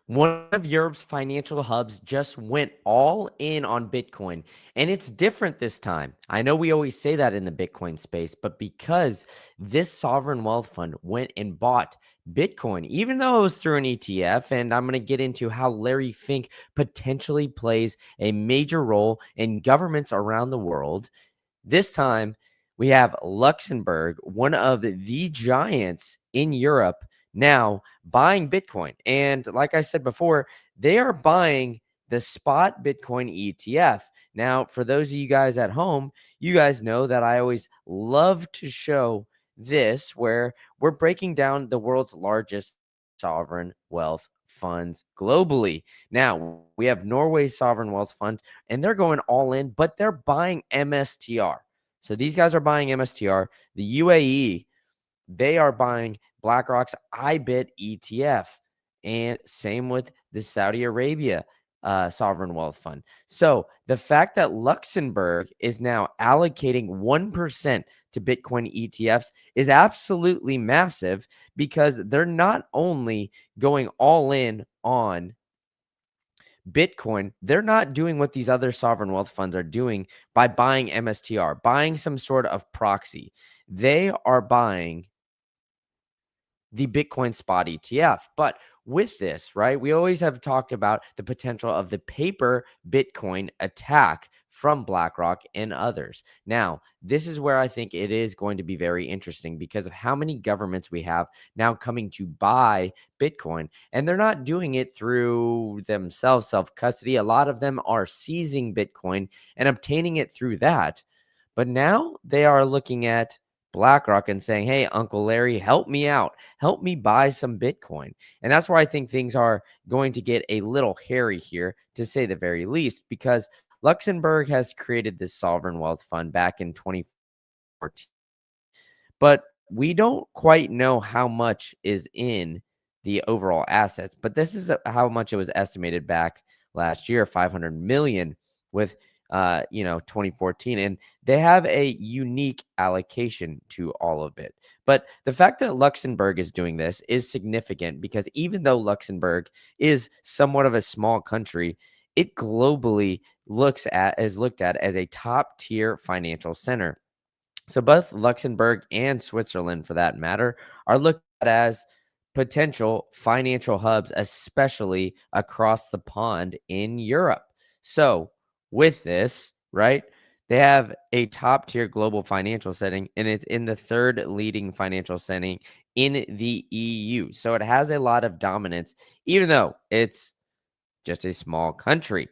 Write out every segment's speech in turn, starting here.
One of Europe's financial hubs just went all in on Bitcoin, and it's different this time. I know we always say that in the Bitcoin space, but because this sovereign wealth fund went and bought Bitcoin, even though it was through an ETF, and I'm going to get into how Larry Fink potentially plays a major role in governments around the world. This time, we have Luxembourg, one of the giants in Europe, now buying Bitcoin. And like I said before, they are buying the spot Bitcoin ETF. Now, for those of you guys at home, you guys know that I always love to show this where we're breaking down the world's largest sovereign wealth funds globally. Now, we have Norway's sovereign wealth fund, and they're going all in, but they're buying MSTR. So these guys are buying MSTR. The UAE, they are buying BlackRock's IBIT ETF. And same with the Saudi Arabia sovereign wealth fund. So the fact that Luxembourg is now allocating 1% to Bitcoin ETFs is absolutely massive, because they're not only going all in on Bitcoin, they're not doing what these other sovereign wealth funds are doing by buying MSTR, buying some sort of proxy. They are buying the Bitcoin spot ETF. But with this, right, we always have talked about the potential of the paper Bitcoin attack from BlackRock and others. Now, this is where I think it is going to be very interesting because of how many governments we have now coming to buy Bitcoin, and they're not doing it through themselves, self-custody. A lot of them are seizing Bitcoin and obtaining it through that. But now they are looking at BlackRock and saying, hey, Uncle Larry, help me out. Help me buy some Bitcoin. And that's where I think things are going to get a little hairy here, to say the very least, because Luxembourg has created this sovereign wealth fund back in 2014. But we don't quite know how much is in the overall assets. But this is how much it was estimated back last year, 500 million with 2014, and they have a unique allocation to all of it. But the fact that Luxembourg is doing this is significant, because even though Luxembourg is somewhat of a small country, it globally is looked at as a top tier financial center. So both Luxembourg and Switzerland, for that matter, are looked at as potential financial hubs, especially across the pond in Europe. So with this, right, they have a top tier global financial setting, and it's in the third leading financial setting in the EU. So it has a lot of dominance, even though it's just a small country.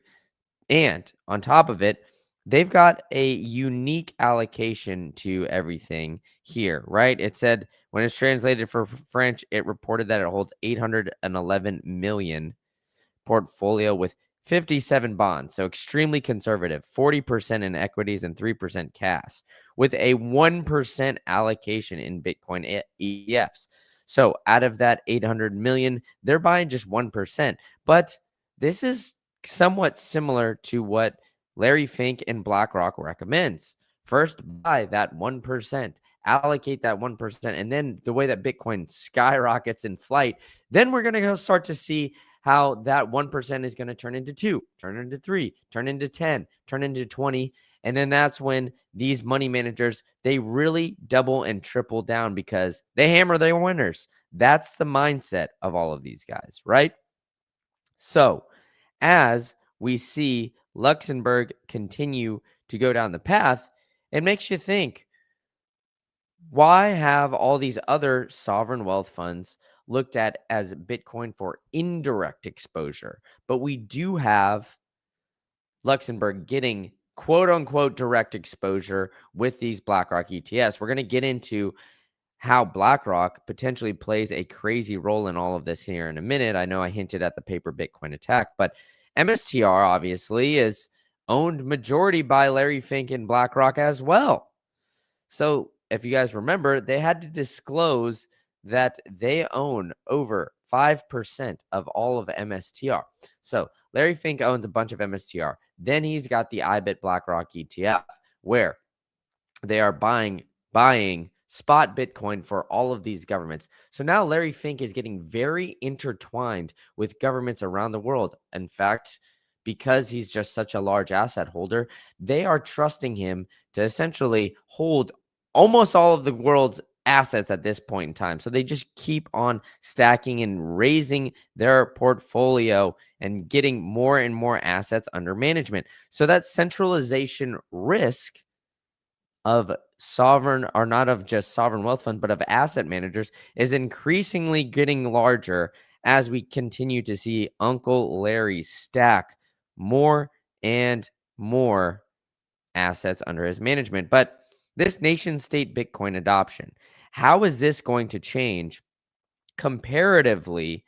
And on top of it, they've got a unique allocation to everything here, right? It said when it's translated for French, it reported that it holds 811 million portfolio with 57 bonds. So extremely conservative, 40% in equities and 3% cash, with a 1% allocation in Bitcoin ETFs. So out of that 800 million, they're buying just 1%. But this is somewhat similar to what Larry Fink and BlackRock recommends. First, buy that 1%, allocate that 1%, and then the way that Bitcoin skyrockets in flight, then we're going to go start to see how that 1% is going to turn into 2, turn into 3, turn into 10, turn into 20. And then that's when these money managers, they really double and triple down because they hammer their winners. That's the mindset of all of these guys, right? So as we see Luxembourg continue to go down the path, it makes you think, why have all these other sovereign wealth funds looked at as Bitcoin for indirect exposure? But we do have Luxembourg getting quote unquote direct exposure with these BlackRock ETFs. We're going to get into how BlackRock potentially plays a crazy role in all of this here in a minute. I know I hinted at the paper Bitcoin attack, but MSTR obviously is owned majority by Larry Fink and BlackRock as well. So if you guys remember, they had to disclose that they own over 5% of all of MSTR. So Larry Fink owns a bunch of MSTR. Then he's got the IBIT BlackRock ETF, where they are buying spot Bitcoin for all of these governments. So now Larry Fink is getting very intertwined with governments around the world. In fact, because he's just such a large asset holder, they are trusting him to essentially hold almost all of the world's assets at this point in time. So they just keep on stacking and raising their portfolio and getting more and more assets under management. So that centralization risk of sovereign, or not of just sovereign wealth fund, but of asset managers is increasingly getting larger as we continue to see Uncle Larry stack more and more assets under his management. But this nation state Bitcoin adoption, how is this going to change comparatively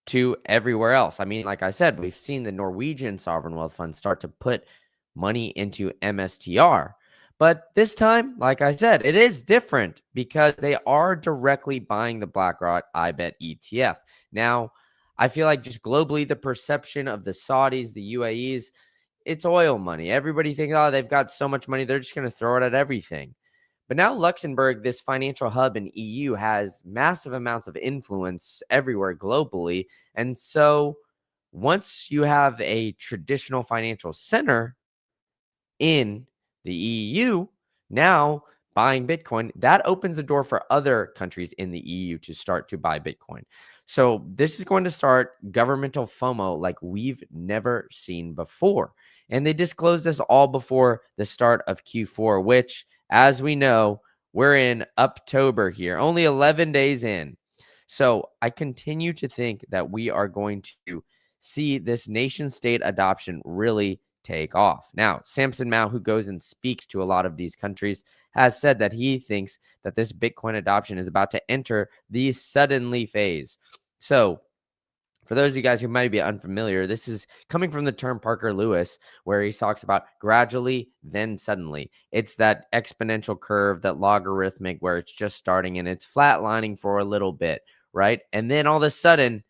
to everywhere else? I mean, like I said, we've seen the Norwegian sovereign wealth fund start to put money into MSTR. But this time, like I said, it is different because they are directly buying the BlackRock IBET ETF. Now, I feel like just globally, the perception of the Saudis, the UAEs, it's oil money. Everybody thinks, oh, they've got so much money, they're just going to throw it at everything. But now Luxembourg, this financial hub in EU, has massive amounts of influence everywhere globally. And so once you have a traditional financial center in the EU, now buying Bitcoin, that opens the door for other countries in the EU to start to buy Bitcoin. So this is going to start governmental FOMO like we've never seen before. And they disclosed this all before the start of Q4, which, as we know, we're in October here, only 11 days in. So I continue to think that we are going to see this nation state adoption really take off. Now, Samson Mao, who goes and speaks to a lot of these countries, has said that he thinks that this Bitcoin adoption is about to enter the suddenly phase. So, for those of you guys who might be unfamiliar, this is coming from the term Parker Lewis, where he talks about gradually, then suddenly. It's that exponential curve, that logarithmic, where it's just starting and it's flatlining for a little bit, right? And then all of a sudden,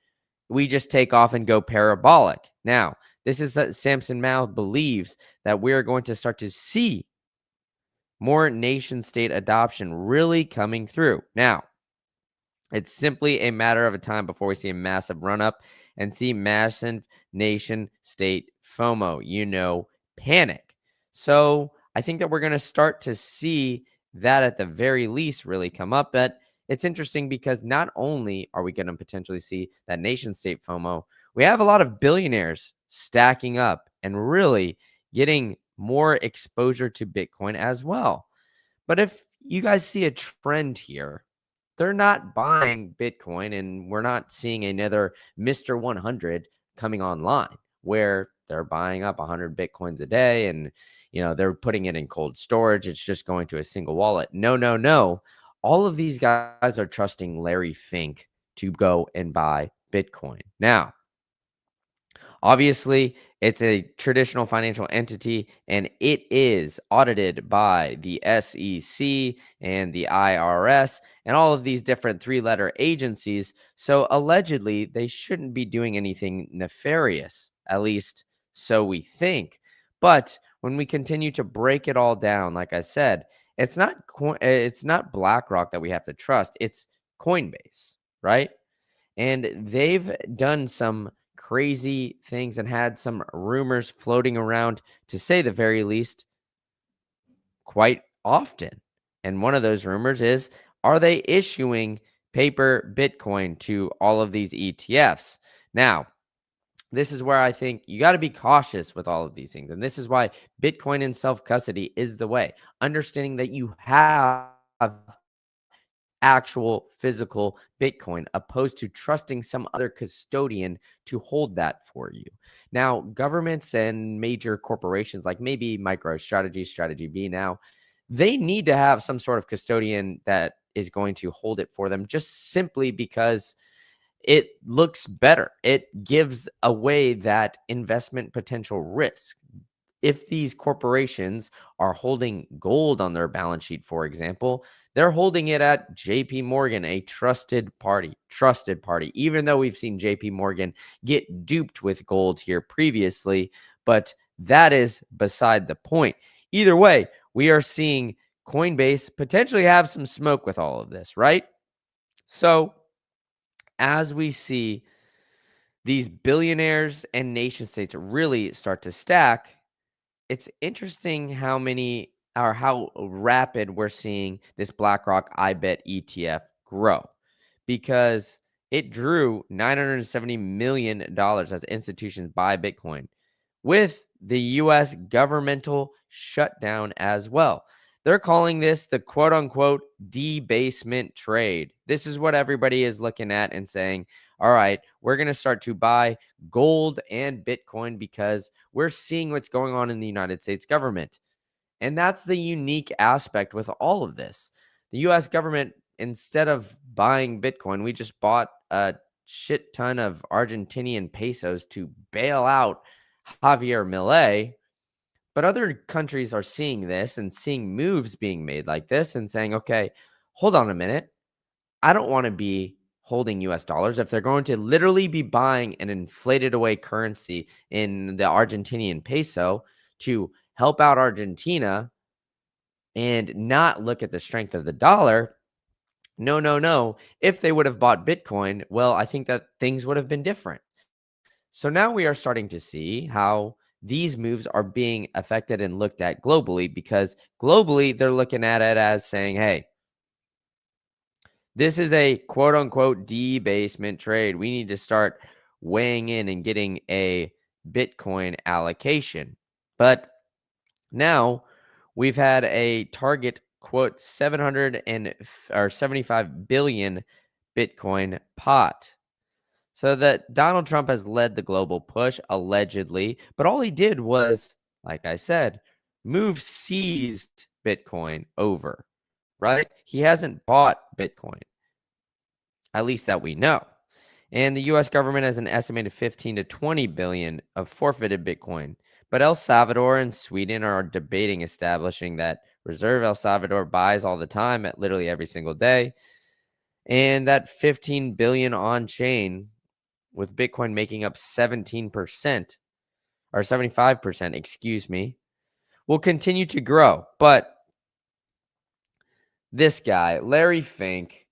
we just take off and go parabolic. Now, this is Samson Mao believes that we're going to start to see more nation state adoption really coming through. Now, it's simply a matter of a time before we see a massive run up and see massive nation state FOMO, panic. So I think that we're going to start to see that at the very least really come up. But it's interesting because not only are we going to potentially see that nation state FOMO, we have a lot of billionaires stacking up and really getting more exposure to Bitcoin as well. But if you guys see a trend here, they're not buying Bitcoin, and we're not seeing another Mr. 100 coming online where they're buying up 100 Bitcoins a day and they're putting it in cold storage. It's just going to a single wallet. No, no, no. All of these guys are trusting Larry Fink to go and buy Bitcoin. Now, obviously, it's a traditional financial entity and it is audited by the SEC and the IRS and all of these different three-letter agencies. So allegedly, they shouldn't be doing anything nefarious, at least so we think. But when we continue to break it all down, like I said, it's not BlackRock that we have to trust, it's Coinbase, right? And they've done some crazy things and had some rumors floating around, to say the very least, quite often. And one of those rumors is, are they issuing paper Bitcoin to all of these ETFs? Now, this is where I think you got to be cautious with all of these things. And this is why Bitcoin in self custody is the way. Understanding that you have actual physical Bitcoin, opposed to trusting some other custodian to hold that for you. Now, governments and major corporations like maybe MicroStrategy, Strategy B now, they need to have some sort of custodian that is going to hold it for them, just simply because it looks better. It gives away that investment potential risk. If these corporations are holding gold on their balance sheet, for example, they're holding it at JP Morgan, a trusted party, even though we've seen JP Morgan get duped with gold here previously. But that is beside the point. Either way, we are seeing Coinbase potentially have some smoke with all of this, right? So, as we see these billionaires and nation states really start to stack, it's interesting how many or how rapid we're seeing this BlackRock I Bet ETF grow because it drew $970 million as institutions buy Bitcoin with the US governmental shutdown as well. They're calling this the quote unquote debasement trade. This is what everybody is looking at and saying, all right, we're going to start to buy gold and Bitcoin because we're seeing what's going on in the United States government. And that's the unique aspect with all of this. The US government, instead of buying Bitcoin, we just bought a shit ton of Argentinian pesos to bail out Javier Milei. But other countries are seeing this and seeing moves being made like this and saying, okay, hold on a minute. I don't want to be holding US dollars if they're going to literally be buying an inflated away currency in the Argentinian peso to help out Argentina and not look at the strength of the dollar. No, no, no. If they would have bought Bitcoin, well, I think that things would have been different. So now we are starting to see how these moves are being affected and looked at globally because globally they're looking at it as saying, hey, this is a quote unquote debasement trade. We need to start weighing in and getting a Bitcoin allocation. But now we've had a target quote 75 billion Bitcoin pot. So that Donald Trump has led the global push allegedly, but all he did was, like I said, move seized Bitcoin over, right? He hasn't bought Bitcoin, at least that we know. And the US government has an estimated 15 to 20 billion of forfeited Bitcoin. But El Salvador and Sweden are debating establishing that reserve. El Salvador buys all the time at literally every single day. And that 15 billion on chain with Bitcoin making up 17% or 75%, excuse me, will continue to grow. But this guy, Larry Fink,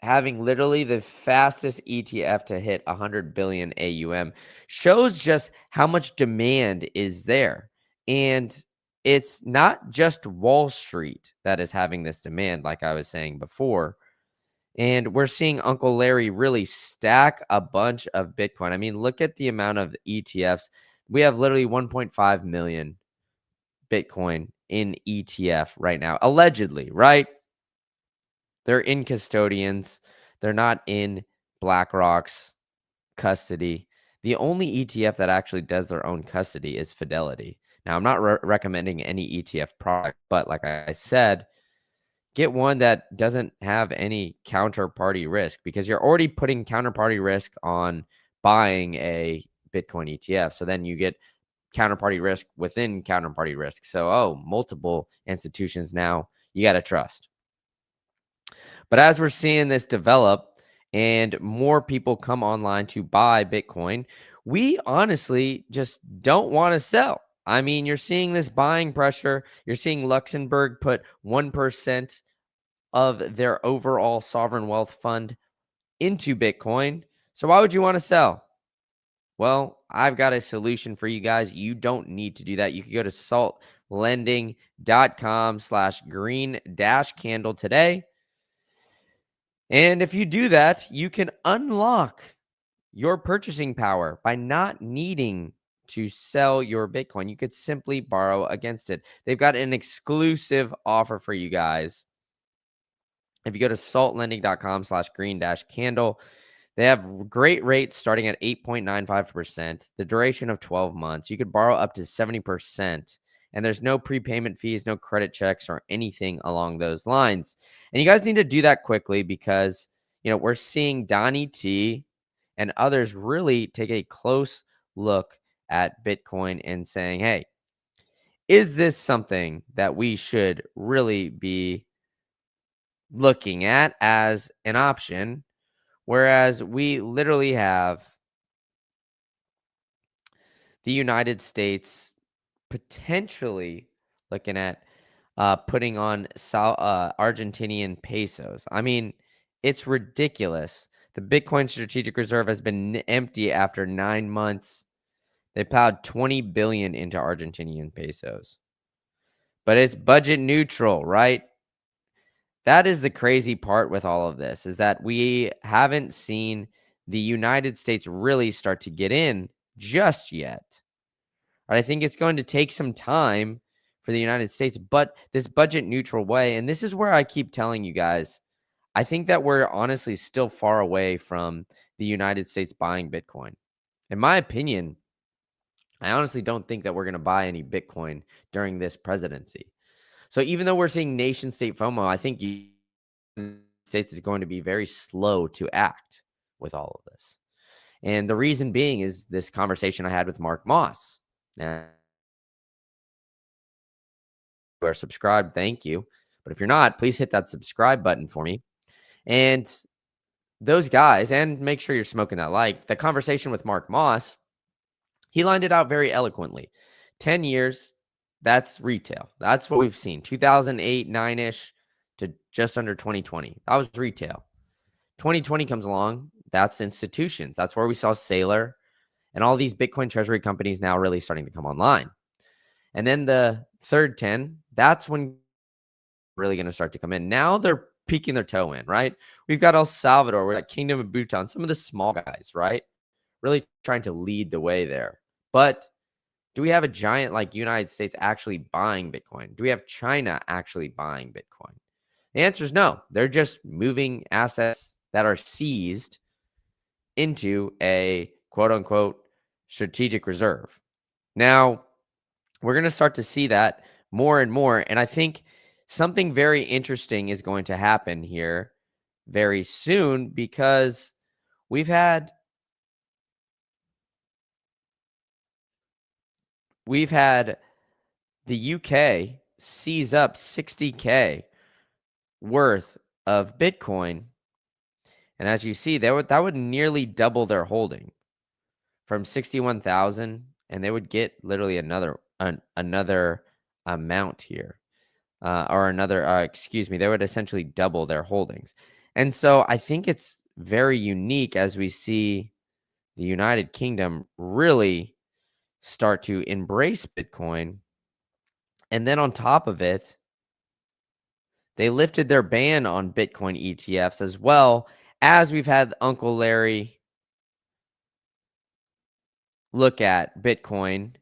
having literally the fastest ETF to hit 100 billion AUM shows just how much demand is there. And it's not just Wall Street that is having this demand, like I was saying before. And we're seeing Uncle Larry really stack a bunch of Bitcoin. I mean, look at the amount of ETFs. We have literally 1.5 million Bitcoin in ETF right now, allegedly, right? They're in custodians. They're not in BlackRock's custody. The only ETF that actually does their own custody is Fidelity. Now, I'm not recommending any ETF product, but like I said, get one that doesn't have any counterparty risk because you're already putting counterparty risk on buying a Bitcoin ETF. So then you get counterparty risk within counterparty risk. So, multiple institutions now you got to trust. But as we're seeing this develop and more people come online to buy Bitcoin, we honestly just don't want to sell. I mean, you're seeing this buying pressure. You're seeing Luxembourg put 1% of their overall sovereign wealth fund into Bitcoin. So why would you want to sell? Well, I've got a solution for you guys. You don't need to do that. You can go to saltlending.com/green-candle today. And if you do that, you can unlock your purchasing power by not needing to sell your Bitcoin. You could simply borrow against it. They've got an exclusive offer for you guys. If you go to saltlending.com/green-candle, they have great rates starting at 8.95%, the duration of 12 months. You could borrow up to 70%, and there's no prepayment fees, no credit checks, or anything along those lines. And you guys need to do that quickly because, we're seeing Donnie T and others really take a close look at Bitcoin and saying, hey, is this something that we should really be looking at as an option? Whereas we literally have the United States potentially looking at putting on Argentinian pesos. I mean, it's ridiculous. The Bitcoin strategic reserve has been empty after 9 months. They plowed 20 billion into Argentinian pesos, but it's budget neutral, right? That is the crazy part with all of this, is that we haven't seen the United States really start to get in just yet. I think it's going to take some time for the United States, but this budget neutral way, and this is where I keep telling you guys, I think that we're honestly still far away from the United States buying Bitcoin. In my opinion, I honestly don't think that we're going to buy any Bitcoin during this presidency. So even though we're seeing nation state FOMO, I think the United States is going to be very slow to act with all of this. And the reason being is this conversation I had with Mark Moss. Now, if you are subscribed, thank you. But if you're not, please hit that subscribe button for me. And those guys, and make sure you're smoking that like, the conversation with Mark Moss, he lined it out very eloquently. 10 years, that's retail. That's what we've seen. 2008, 9-ish to just under 2020. That was retail. 2020 comes along, that's institutions. That's where we saw Saylor and all these Bitcoin treasury companies now really starting to come online. And then the third 10, that's when really going to start to come in. Now they're peeking their toe in, right? We've got El Salvador, we've got Kingdom of Bhutan, some of the small guys, right? Really trying to lead the way there. But do we have a giant like United States actually buying Bitcoin? Do we have China actually buying Bitcoin? The answer is no. They're just moving assets that are seized into a quote unquote strategic reserve. Now, we're going to start to see that more and more. And I think something very interesting is going to happen here very soon, because we've had the UK seize up 60K worth of Bitcoin. And as you see, that would nearly double their holding from 61,000, and they would get literally another amount here. Or another, excuse me, they would essentially double their holdings. And so I think it's very unique as we see the United Kingdom really start to embrace Bitcoin. And then on top of it, they lifted their ban on Bitcoin ETFs, as well as we've had Uncle Larry look at Bitcoin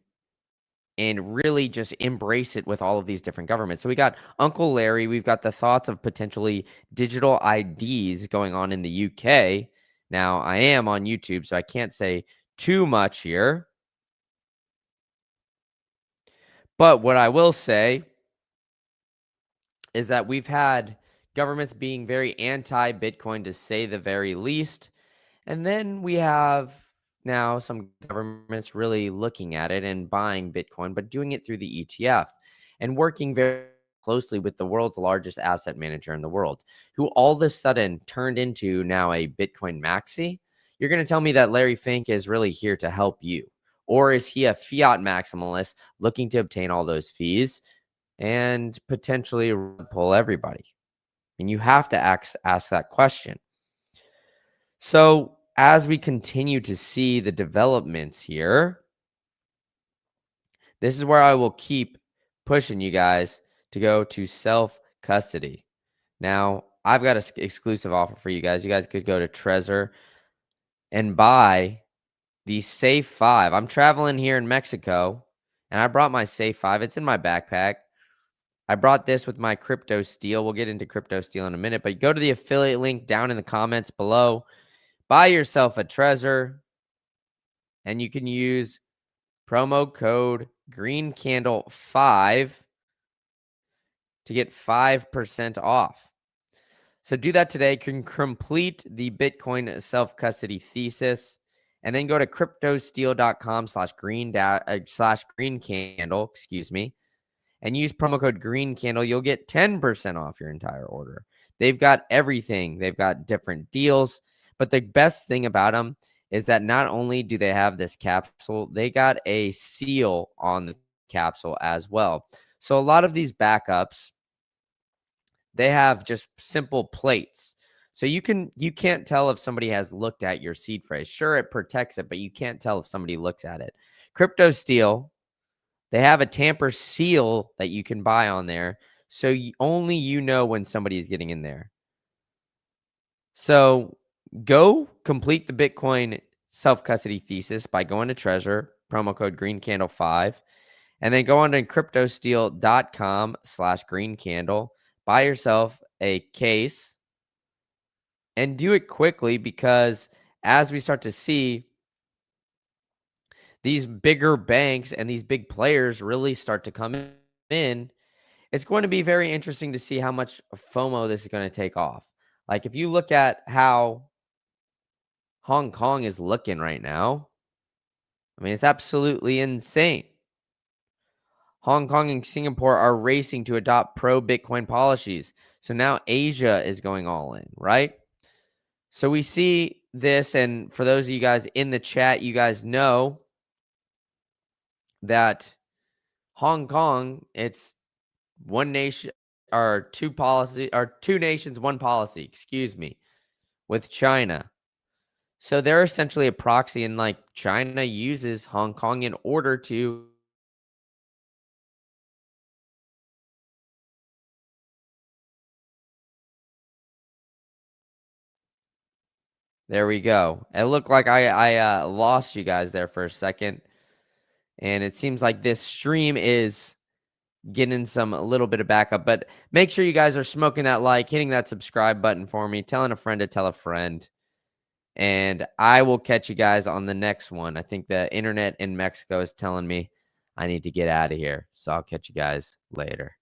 and really just embrace it with all of these different governments. So we got Uncle Larry, we've got the thoughts of potentially digital IDs going on in the UK. Now, I am on YouTube, so I can't say too much here. But what I will say is that we've had governments being very anti-Bitcoin, to say the very least. And then we have now some governments really looking at it and buying Bitcoin, but doing it through the ETF and working very closely with the world's largest asset manager in the world, who all of a sudden turned into now a Bitcoin maxi. You're going to tell me that Larry Fink is really here to help you? Or is he a fiat maximalist looking to obtain all those fees and potentially pull everybody? And you have to ask that question. So as we continue to see the developments here, this is where I will keep pushing you guys to go to self-custody. Now, I've got an exclusive offer for you guys. You guys could go to Trezor and buy the Safe 5. I'm traveling here in Mexico, and I brought my Safe 5. It's in my backpack. I brought this with my Crypto Steel. We'll get into Crypto Steel in a minute, but go to the affiliate link down in the comments below. Buy yourself a Trezor, and you can use promo code GreenCandle5 to get 5% off. So do that today. Can complete the Bitcoin self-custody thesis, and then go to cryptosteal.com/green-candle, excuse me, and use promo code GreenCandle. You'll get 10% off your entire order. They've got everything. They've got different deals, but the best thing about them is that not only do they have this capsule, they got a seal on the capsule as well. So a lot of these backups, they have just simple plates. So you can't tell if somebody has looked at your seed phrase. Sure, it protects it, but you can't tell if somebody looks at it. Crypto Steel, they have a tamper seal that you can buy on there. So only you know when somebody is getting in there. So go complete the Bitcoin self custody thesis by going to Treasure, promo code Green Candle 5, and then go on to cryptosteel.com/green candle. Buy yourself a case and do it quickly, because as we start to see these bigger banks and these big players really start to come in, it's going to be very interesting to see how much FOMO this is going to take off. Like if you look at how Hong Kong is looking right now, I mean, it's absolutely insane. Hong Kong and Singapore are racing to adopt pro Bitcoin policies. So now Asia is going all in, right? So we see this. And for those of you guys in the chat, you guys know that Hong Kong, it's one nation or two policy, or two nations, one policy, excuse me, with China. So they're essentially a proxy, and like China uses Hong Kong in order to. There we go. It looked like I lost you guys there for a second, and it seems like this stream is getting some a little bit of backup. But make sure you guys are smoking that like, hitting that subscribe button for me, telling a friend to tell a friend, and I will catch you guys on the next one. I think the internet in Mexico is telling me I need to get out of here, so I'll catch you guys later.